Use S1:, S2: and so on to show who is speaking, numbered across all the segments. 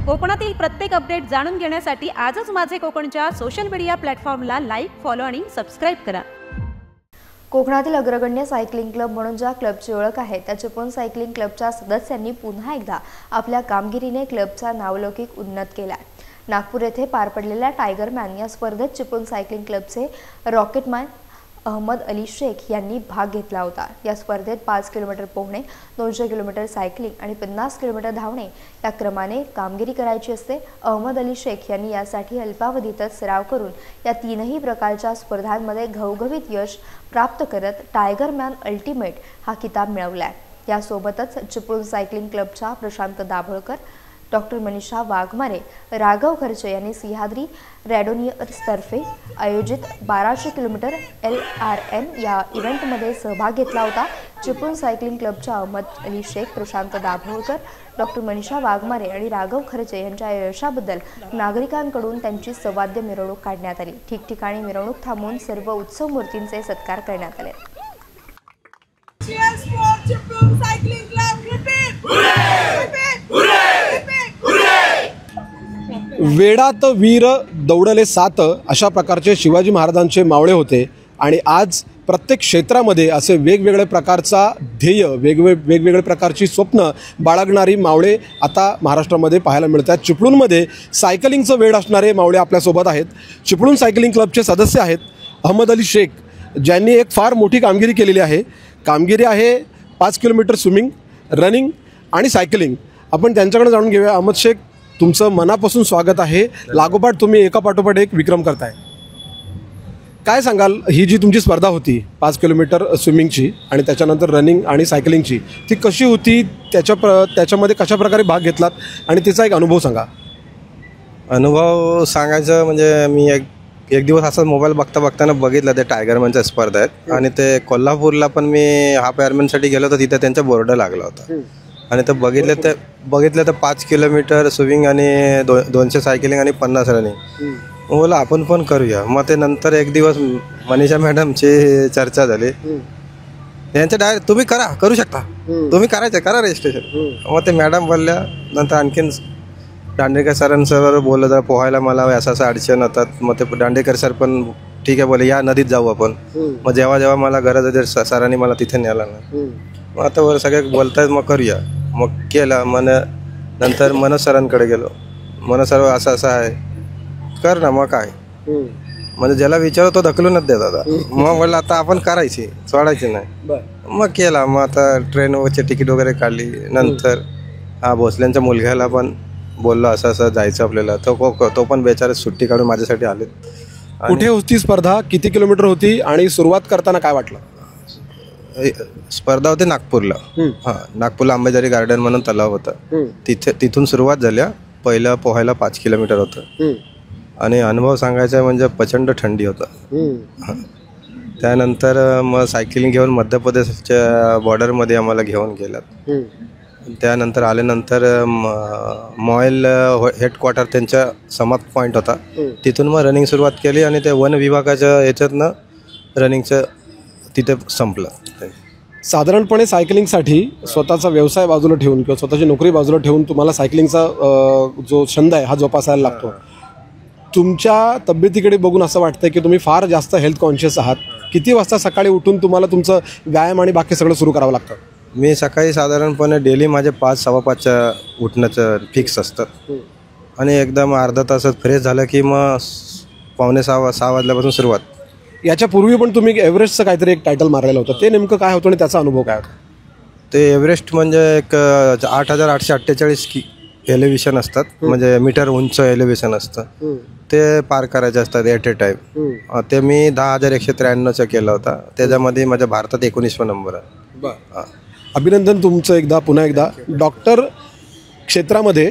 S1: कोकणातील प्रत्येक अपडेट जाणून घेण्यासाठी आजच माझे कोकणच्या सोशल मीडिया प्लॅटफॉर्मला लाईक, फॉलो आणि सबस्क्राईब करा।
S2: कोकणातील अग्रगण्य सायकलिंग क्लब म्हणून ज्या क्लबची ओळख आहे त्या चिपळूण सायकलिंग क्लबच्या सदस्यांनी पुन्हा एकदा आपल्या कामगिरीने क्लबचा नावलौकिक उन्नत केला। नागपूर येथे पार पडलेल्या टायगरमॅन या स्पर्धेत चिपळूण सायकलिंग क्लबचे रॉकेटमॅन अहमद अली शेख यांनी भाग घेतला होता। या स्पर्धेत 5 किलोमीटर पोहणे, 200 किलोमीटर सायकलिंग आणि 50 किलोमीटर धावणे या क्रमाने कामगिरी करायची असते। अहमद अली शेख यांनी यासाठी अल्पावधीतच सराव करून या तीनही प्रकारच्या स्पर्धांमध्ये घवघवीत यश प्राप्त करत टायगरमॅन अल्टिमेट हा किताब मिळवलाय। यासोबतच चिपळूण सायकलिंग क्लबच्या प्रशांत दाभोळकर, डॉक्टर मनीषा वाघमारे, राघव खर्चे यांनी सिंहाद्री रॅडोनियर्सतर्फे आयोजित 1200 किलोमीटर LRN या इव्हेंटमध्ये सहभाग घेतला होता। चिपळूण सायकलिंग क्लबच्या अहमद अली शेख, प्रशांत दाभोळकर, डॉक्टर मनीषा वाघमारे आणि राघव खर्चे यांच्या यशाबद्दल नागरिकांकडून त्यांची सवाद्य मिरवणूक काढण्यात आली। ठिकठिकाणी मिरवणूक थांबवून सर्व उत्सव मूर्तींचे सत्कार करण्यात आले।
S3: वेडात वीर दौडले सात अशा प्रकारचे शिवाजी महाराजांचे मावळे होते आणि आज प्रत्येक क्षेत्रामध्ये असे वेगवेगळे प्रकारचा ध्येय, वेगवेगळे प्रकारची स्वप्न बाळगणारी मावळे आता महाराष्ट्रामध्ये पाहायला मिळतात। चिपळूणमध्ये सायकलिंगचं वेड असणारे मावळे आपल्यासोबत आहेत। चिपळूण सायकलिंग क्लबचे सदस्य आहेत अहमद अली शेख, ज्यांनी एक फार मोठी कामगिरी केलेली आहे। कामगिरी आहे 5 किलोमीटर स्विमिंग, रनिंग आणि सायकलिंग। आपण त्यांच्याकडे जाणून घेऊया। अहमद शेख, तुमचं मनापासून स्वागत आहे। लागोपाठ तुम्ही एका पाठोपाठ एक विक्रम करताय, काय सांगाल? ही जी तुमची स्पर्धा होती 5 किलोमीटर स्विमिंगची आणि त्याच्यानंतर रनिंग आणि सायकलिंगची, ती कशी होती? त्याच्यामध्ये कशा प्रकारे भाग घेतलात आणि तिचा एक अनुभव सांगा।
S4: अनुभव सांगायचं म्हणजे मी एक दिवस असा मोबाईल बघताना बघितलं ते टायगरमॅनच्या स्पर्धा आहेत आणि ते कोल्हापूरला पण मी हाफ आयरमॅनसाठी गेलो होतो, तिथे त्यांचा बोर्ड लागला होता आणि ते बघितलं तर 5 किलोमीटर स्विमिंग आणि 200 सायकलिंग आणि 50 रनिंग। बोला आपण पण करूया। मग ते नंतर एक दिवस मनीषा मॅडमची चर्चा झाली, त्यांच्या डायरेक्ट तुम्ही करू शकता, तुम्ही करा रजिस्ट्रेशन। मग ते मॅडम बोलल्या, नंतर आणखीन दांडेकर सरांसर बोललं, जरा पोहायला मला असं अडचण होतात। मग ते दांडेकर सर पण ठीक आहे बोले, या नदीत जाऊ आपण। मग जेव्हा मला गरज आहे सरांनी मला तिथे न्यायला ना, मग आता वर सगळे बोलतायत मग करूया। मग केला। नंतर मनोज सरांकडे गेलो, मनोज सर असं आहे कर ना, मग काय म्हणजे ज्याला विचारतो तो ढकलूनच देत होता। मग बोलला आता आपण करायची, सोडायची नाही। मग केला। मग आता ट्रेनवरची तिकीट वगैरे काढली। नंतर भोसल्यांच्या मुलग्याला पण बोललो असं जायचं आपल्याला, तो पण बेचारे सुट्टी काढून माझ्यासाठी आले।
S3: कुठे होती स्पर्धा, किती किलोमीटर होती आणि सुरुवात करताना काय वाटलं?
S4: स्पर्धा होती नागपूरला। नागपूरला आंबेजारी गार्डन म्हणून तलाव होता, तिथून सुरुवात झाल्या। पहिलं पोहायला 5 किलोमीटर होतं आणि अनुभव सांगायचा म्हणजे प्रचंड थंडी होता। त्यानंतर मग सायकलिंग घेऊन मध्य प्रदेशच्या बॉर्डरमध्ये आम्हाला घेऊन गेलात। त्यानंतर आल्यानंतर मॉयल हेडक्वार्टर त्यांच्या समाप्त पॉईंट होता, तिथून मग रनिंग सुरुवात केली आणि ते वन विभागाच्या याच्यातनं रनिंगचं तिथे संपलं।
S3: साधारणपणे सायकलिंगसाठी स्वतःचा व्यवसाय बाजूला ठेवून किंवा स्वतःची नोकरी बाजूला ठेवून तुम्हाला सायकलिंगचा जो छंद आहे हा जोपासायला लागतो। तुमच्या तब्येतीकडे बघून असं वाटतं की तुम्ही फार जास्त हेल्थ कॉन्शियस आहात। किती वाजता सकाळी उठून तुम्हाला तुमचं व्यायाम आणि बाकी सगळं सुरू करावं लागतं?
S4: मी सकाळी साधारणपणे डेली माझे 5-5:15 उठण्याचं फिक्स असतात आणि एकदम अर्धा तासात फ्रेश झालं की मग 5:45-6 वाजल्यापासून सुरुवात।
S3: याच्या पूर्वी पण तुम्ही एव्हरेस्टचं काहीतरी एक टायटल मारलेलं होतं, ते नेमकं काय होतं आणि त्याचा अनुभव काय होता?
S4: ते एव्हरेस्ट म्हणजे एक 8,848 एलिव्हेशन असतात, म्हणजे मीटर उंच एलिव्हेशन असतं, ते पार करायचे असतात ॲट ए टाईम। ते मी 10,193चा केला होता, त्याच्यामध्ये माझ्या भारतात 19वा नंबर आहे।
S3: अभिनंदन तुमचं पुन्हा एकदा। डॉक्टर क्षेत्रामध्ये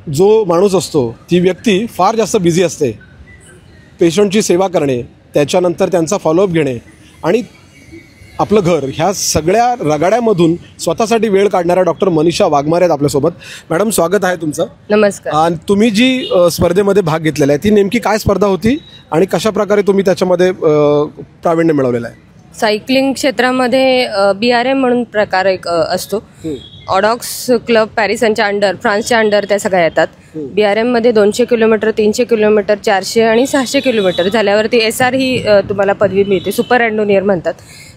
S3: जो माणूस असतो, ती व्यक्ती फार जास्त बिझी असते। पेशंटची सेवा करणे, त्याच्यानंतर त्यांचा फॉलोअप घेणे आणि आपलं घर, ह्या सगळ्या रगाड्यामधून स्वतःसाठी वेळ काढणाऱ्या डॉक्टर मनीषा वाघमारे आहेत आपल्यासोबत। मॅडम, स्वागत आहे तुमचं।
S2: नमस्कार।
S3: आणि तुम्ही जी स्पर्धेमध्ये भाग घेतलेला आहे ती नेमकी काय स्पर्धा होती आणि कशा प्रकारे तुम्ही त्याच्यामध्ये प्रावीण्य मिळवलेलं आहे?
S5: सायकलिंग क्षेत्रामध्ये BRM म्हणून प्रकार एक असतो, ऑडॉक्स क्लब पॅरिस यांच्या अंडर, फ्रान्सच्या अंडर त्या सगळ्या येतात. BRM मध्ये 200 किलोमीटर, 300 किलोमीटर, 400 आणि 600 किलोमीटर झाल्यावरती SR ही तुम्हाला पदवी मिळते, सुपर रँडोनियर म्हणतात.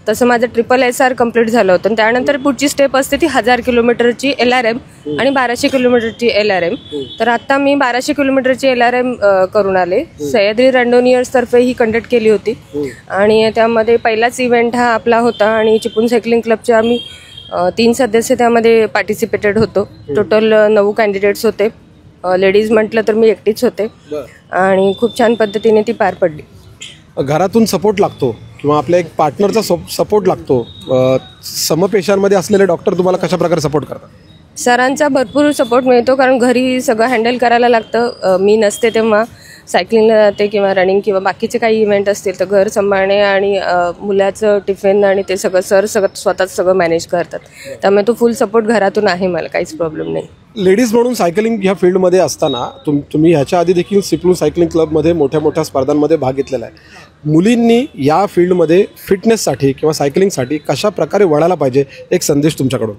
S5: तसं माझं ट्रिपल SR कंप्लीट झालं होतं. त्यानंतर पुढची स्टेप असते ती 1000 किलोमीटरची LRM आणि 1200 किलोमीटरची LRM. तर आत्ता मी 1200 किलोमीटरची LRM करून आले. सह्याद्री रँडोनियर्सतर्फे ही कंडक्ट केली होती आणि त्यामध्ये पहिलाच इव्हेंट हा आपला होता आणि चिपळूण सायकलिंग क्लबचे आम्ही 3 सदस्य त्यामध्ये पार्टिसिपेटेड होतो. टोटल 9 कॅन्डिडेट्स होते. लेडीज म्हटलं तर मी एकटीच होते आणि खूप छान पद्धतीने ती पार पडली.
S3: घरातून सपोर्ट लागतो किंवा आपल्या एक पार्टनरचा सपोर्ट लागतो. समपेशांमध्ये असलेले डॉक्टर तुम्हाला कशा प्रकारे सपोर्ट करतात?
S5: सरांचा भरपूर सपोर्ट मिळतो, कारण घरी सगळं हँडल करायला लागतं. मी नसते तेव्हा सायकलिंगला जाते किंवा रनिंग किंवा बाकीचे काही इव्हेंट असतील तर घर सांभाळणे आणि मुलाचं टिफिन आणि ते सगळं स्वतःच सगळं मॅनेज करतात. त्यामुळे तो फुल सपोर्ट घरातून आहे, मला काहीच प्रॉब्लेम नाही.
S3: लेडीज म्हणून सायकलिंग ह्या फील्डमध्ये असताना तुम्ही ह्याच्या आधी देखील चिपळूण सायकलिंग क्लबमध्ये मोठ्या मोठ्या स्पर्धांमध्ये भाग घेतलेला आहे. मुलींनी या फील्डमध्ये फिटनेससाठी किंवा सायकलिंगसाठी कशा प्रकारे वळायला पाहिजे, एक संदेश तुमच्याकडून?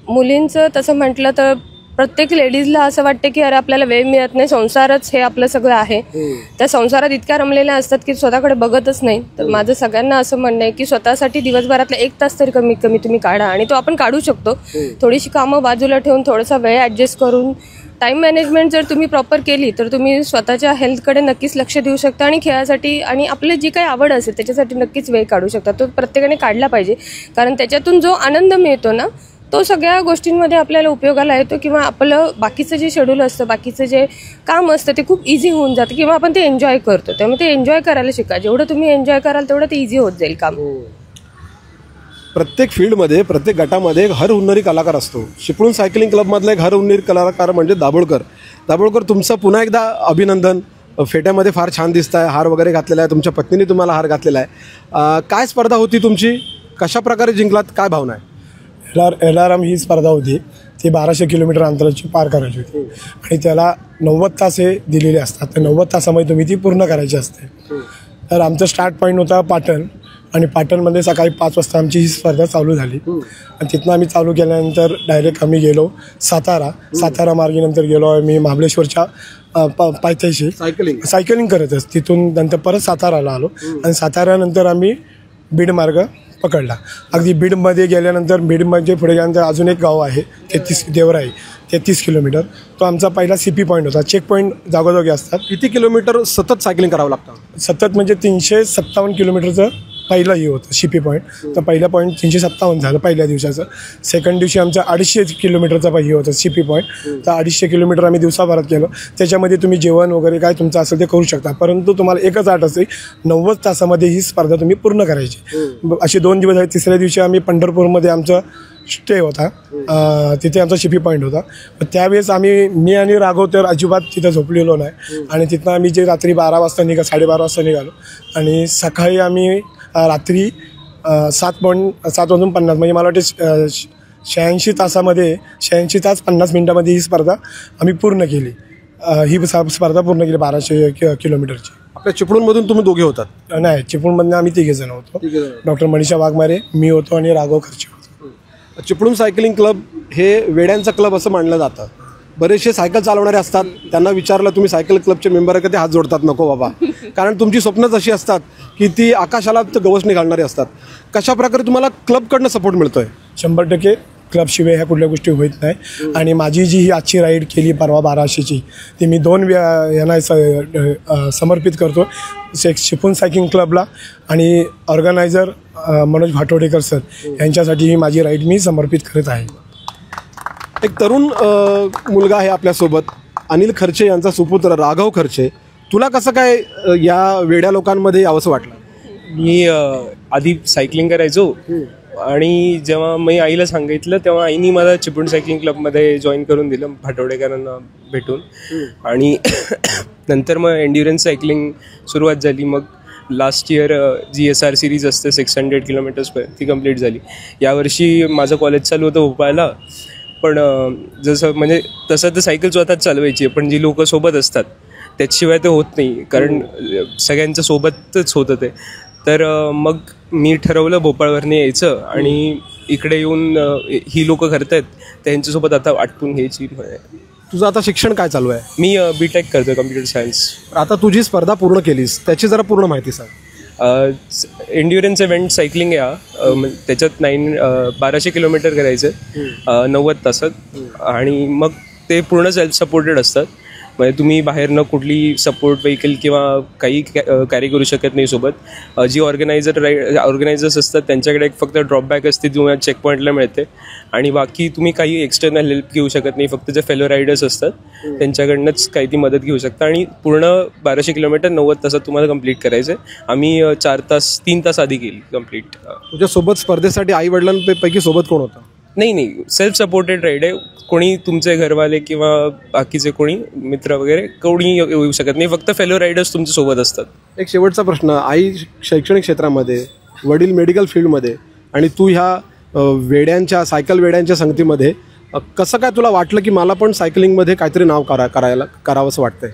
S5: मुलींचं तसं म्हटलं तर प्रत्येक लेडीजला असं वाटतं की अरे आपल्याला वेळ मिळत नाही, संसारच हे आपलं सगळं आहे. त्या संसारात इतक्या रमलेल्या असतात की स्वतःकडे बघतच नाही. तर माझं सगळ्यांना असं म्हणणं आहे की स्वतःसाठी दिवसभरातला 1 तास तरी कमीत कमी तुम्ही काढा आणि तो आपण काढू शकतो. थोडीशी कामं बाजूला ठेवून थोडासा वेळ ॲडजस्ट करून टाईम मॅनेजमेंट जर तुम्ही प्रॉपर केली तर तुम्ही स्वतःच्या हेल्थकडे नक्कीच लक्ष देऊ शकता आणि खेळासाठी आणि आपली जी काही आवड असेल त्याच्यासाठी नक्कीच वेळ काढू शकता. तो प्रत्येकाने काढला पाहिजे, कारण त्याच्यातून जो आनंद मिळतो ना तो सगळ्या गोष्टींमध्ये आपल्याला उपयोगाला येतो किंवा आपलं बाकीचं जे शेड्यूल असतं, बाकीचं जे काम असतं ते खूप इझी होऊन जातं किंवा आपण ते एन्जॉय करतो. त्यामुळे ते एन्जॉय करायला शिका. जेवढं तुम्ही एन्जॉय कराल तेवढं ते इझी होत जाईल काम.
S3: प्रत्येक फील्डमध्ये, प्रत्येक गटामध्ये एक हर हुन्नरी कलाकार असतो. चिपळूण सायकलिंग क्लबमधला एक हर हुन्नरी कलाकार म्हणजे दाभोळकर. दाभोळकर, तुमचं पुन्हा एकदा अभिनंदन. फेट्यामध्ये फार छान दिसताय, हार वगैरे घातलेला आहे, तुमच्या पत्नीने तुम्हाला हार घातलेला आहे. काय स्पर्धा होती तुमची, कशा प्रकारे जिंकलात, काय भावना आहे?
S6: LRM ही स्पर्धा होती, ती 1200 किलोमीटर अंतराची पार करायची होती आणि त्याला 90 तास हे दिलेले असतात. तर 90 तासामध्ये तुम्ही ती पूर्ण करायची असते. तर आमचा स्टार्ट पॉईंट होता पाटण आणि पाटणमध्ये सकाळी 5 वाजता आमची ही स्पर्धा चालू झाली आणि तिथनं आम्ही चालू केल्यानंतर डायरेक्ट आम्ही गेलो सातारा मार्गेनंतर गेलो आम्ही महाबळेश्वरच्या पायथ्याशी सायकलिंग करतच. तिथून नंतर परत साताराला आलो आणि साताऱ्यानंतर आम्ही बीड मार्ग पकडला. अगदी बीडमध्ये गेल्यानंतर बीडमध्ये पुढे गेल्यानंतर अजून एक गाव आहे 33 देवराई, 33 किलोमीटर. तो आमचा पहिला CP पॉईंट होता. चेक पॉईंट जागोजागी असतात.
S3: किती किलोमीटर सतत सायकलिंग करावं लागतं?
S6: सतत म्हणजे 357 किलोमीटरचं पहिलं हे होतं CP पॉईंट. तर पहिलं पॉईंट 357 झालं पहिल्या दिवसाचं. सेकंड दिवशी आमचा 250 किलोमीटरचा हे होतं CP पॉईंट. तर 250 किलोमीटर आम्ही दिवसाभरात केलो. त्याच्यामध्ये तुम्ही जेवण वगैरे काय तुमचं असेल ते करू शकता, परंतु तुम्हाला एकच अट असते, 90 तासामध्ये ही स्पर्धा तुम्ही पूर्ण करायची. असे 2 दिवस आहेत. तिसऱ्या दिवशी आम्ही पंढरपूरमध्ये आमचा स्टे होता, तिथे आमचा CP पॉईंट होता. त्यावेळेस मी आणि राघव तर अजिबात तिथं झोपलेलो नाही आणि तिथनं आम्ही जे रात्री 12 वाजता 12:30 वाजता निघालो आणि सकाळी आम्ही रात्री 7:50 म्हणजे मला वाटते 86 तासामध्ये 86 तास 50 मिनिटामध्ये ही स्पर्धा आम्ही पूर्ण केली. ही स्पर्धा पूर्ण केली 1200 किलोमीटरची.
S3: आपल्या चिपळूणमधून तुम्ही दोघे होतात?
S6: नाही, चिपळूणमधून आम्ही 3 जण होतो. डॉक्टर मनीषा वाघमारे, मी होतो आणि राघव खर्चे होतो.
S3: चिपळूण सायकलिंग क्लब हे वेड्यांचा क्लब असं मानलं जातं. बरेचसे सायकल चालवणारे असतात, त्यांना विचारलं तुम्ही सायकल क्लबचे मेंबर आहे का, ते हात जोडतात, नको बाबा, कारण तुमची स्वप्नच अशी असतात की ती आकाशाला गवसणी घालणारी असतात. कशा प्रकारे तुम्हाला क्लबकडनं सपोर्ट मिळतोय?
S6: 100% क्लबशिवाय ह्या कुठल्या गोष्टी होत नाही. आणि माझी जी ही आजची राईड केली परवा 1200ची, ती मी 2 यांना समर्पित करतो, चिपळूण सायकलिंग क्लबला आणि ऑर्गनायझर मनोज भाटोडेकर सर यांच्यासाठी ही माझी राईड मी समर्पित करत आहे.
S3: एक तरुण मुलगा आहे आपल्यासोबत, अनिल खर्चे यांचा सुपुत्र राघव खर्चे. तुला कसं काय या वेड्या लोकांमध्ये यावंसं वाटलं?
S7: मी आधी सायकलिंग करायचो आणि जेव्हा मी आईला सांगितलं तेव्हा आईनी मला चिपळूण सायकलिंग क्लबमध्ये जॉईन करून दिलं भाटोडेकरांना भेटून. आणि नंतर मग एन्ड्युरन्स सायकलिंग सुरुवात झाली. मग लास्ट इयर GSR सिरीज असते 600 किलोमीटर्स ती कंप्लीट झाली. यावर्षी माझं कॉलेज चालू होतं भोपाळला, पण जसं म्हणजे तसं तर सायकल स्वतःच चालवायची आहे, पण जी लोकं सोबत असतात त्याच्याशिवाय ते होत नाही, कारण सगळ्यांच्या सोबतच होतं ते. तर मग मी ठरवलं भोपाळवरनं यायचं आणि इकडे येऊन ही लोक करतायत त्यांच्यासोबत आता आटपून घ्यायची.
S3: तुझं आता शिक्षण काय चालू आहे?
S7: मी B.Tech करतोय कम्प्युटर सायन्स.
S3: आता तुझी स्पर्धा पूर्ण केलीस त्याची जरा पूर्ण माहिती सांग.
S7: एन्ड्युरन्स इव्हेंट सायकलिंग आहे. त्याच्यात 1200 किलोमीटर करायचं 90 तासात आणि मग ते पूर्ण सेल्फ सपोर्टेड असतात. म्हणजे तुम्ही बाहेरनं कुठली सपोर्ट व्हेकल किंवा काही कॅरी करू शकत नाही सोबत. जी ऑर्गनायझर्स असतात त्यांच्याकडे एक फक्त ड्रॉपबॅक असते तुम्हाला चेक पॉईंटला मिळते आणि बाकी तुम्ही काही एक्सटर्नल हेल्प घेऊ शकत नाही. फक्त जे फेलो रायडर्स असतात त्यांच्याकडनंच काही ती मदत घेऊ शकता आणि पूर्ण 1200 किलोमीटर 90 तासात तुम्हाला कंप्लीट करायचं आहे. आम्ही 3 तास आधी केली कंप्लीट.
S3: तुझ्यासोबत स्पर्धेसाठी आई वडिलांपैकी सोबत कोण होतं?
S7: नाही, सेल्फ सपोर्टेड राईड आहे. कोणी तुमचे घरवाले किंवा बाकीचे कोणी मित्र वगैरे कोणी येऊ शकत नाही. फक्त फेलो रायडर्स तुमच्या सोबत असतात.
S3: एक शेवटचा प्रश्न, आई शैक्षणिक क्षेत्रामध्ये, वडील मेडिकल फील्डमध्ये आणि तू ह्या सायकल वेड्यांच्या संगतीमध्ये कसं काय तुला वाटलं की मला पण सायकलिंगमध्ये काहीतरी नाव करावंसं वाटतंय?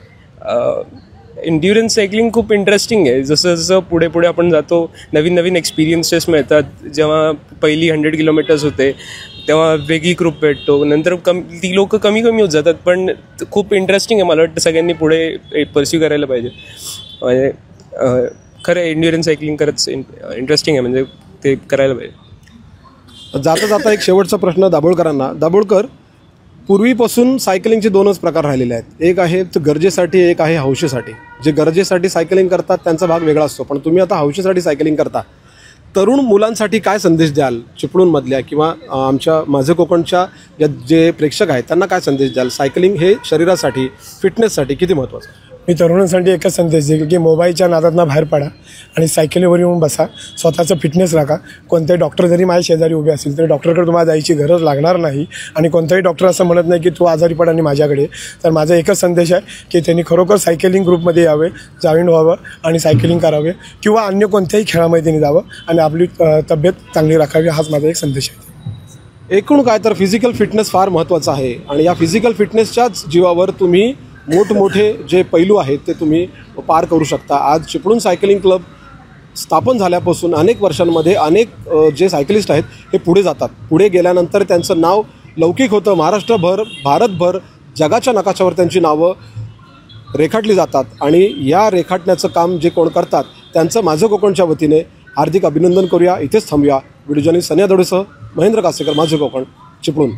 S7: एन्ड्युरन्स सायकलिंग खूप इंटरेस्टिंग आहे. जसं जसं पुढे पुढे आपण जातो नवीन एक्सपिरियन्सेस मिळतात. जेव्हा पहिली 100 किलोमीटर्स होते तेव्हा वेगळी ग्रुप भेटतो. नंतर ती लोक कमी होत जातात. पण खूप इंटरेस्टिंग आहे. मला वाटतं सगळ्यांनी पुढे परस्यू करायला पाहिजे. म्हणजे खरं एन्ड्युरन्स सायकलिंग खरंच इंटरेस्टिंग आहे. म्हणजे ते करायला पाहिजे.
S3: जाता जाता एक शेवटचा प्रश्न दाभोळकरांना. दाभोळकर, पूर्वीपासून सायकलिंगचे 2च प्रकार राहिलेले आहेत. एक आहे गरजेसाठी, एक आहे हौशेसाठी. जे गरजेसाठी सायकलिंग करतात त्यांचा भाग वेगळा असतो, पण तुम्ही आता हौशेसाठी सायकलिंग करता. तरुण मुलांसाठी काय संदेश द्याल? चिपळूणमधल्या किंवा माझे कोकणच्या जे प्रेक्षक आहेत त्यांना काय संदेश द्याल? सायकलिंग हे शरीरासाठी, फिटनेससाठी किती महत्त्वाचं?
S6: मी तरुणांसाठी एकच संदेश देईल की मोबाईलच्या नादातनं बाहेर पडा आणि सायकलीवर येऊन बसा. स्वतःचं फिटनेस राखा. कोणतेही डॉक्टर जरी माझ्या शेजारी उभे असतील तरी डॉक्टरकडे तुम्हाला जायची गरज लागणार नाही. आणि कोणताही डॉक्टर असं म्हणत नाही की तू आजारी पड आणि माझ्याकडे. तर माझा एकच संदेश आहे की त्यांनी खरोखर सायकलिंग ग्रुपमध्ये यावे, जॉईन व्हावं आणि सायकलिंग करावे किंवा अन्य कोणत्याही खेळामध्ये त्यांनी जावं आणि आपली तब्येत चांगली राखावी. हाच माझा एक संदेश आहे.
S3: एकूण काय तर फिजिकल फिटनेस फार महत्त्वाचा आहे आणि या फिजिकल फिटनेसच्याच जीवावर तुम्ही मोठमोठे जे पैलू आहेत ते तुम्ही पार करू शकता. आज चिपळूण सायकलिंग क्लब स्थापन झाल्यापासून अनेक वर्षांमध्ये अनेक जे सायकलिस्ट आहेत हे पुढे जातात. पुढे गेल्यानंतर त्यांचं नाव लौकिक होतं. महाराष्ट्रभर, भारतभर, जगाच्या नकाशावर त्यांची नावं रेखाटली जातात आणि या रेखाटण्याचं काम जे कोण करतात त्यांचं माझं कोकणच्या वतीने हार्दिक अभिनंदन करूया. इथेच थांबूया. व्हिडिओ जर्नलिस्ट सनिया दडूसह महेंद्र कासेकर, माझं कोकण, चिपळूण.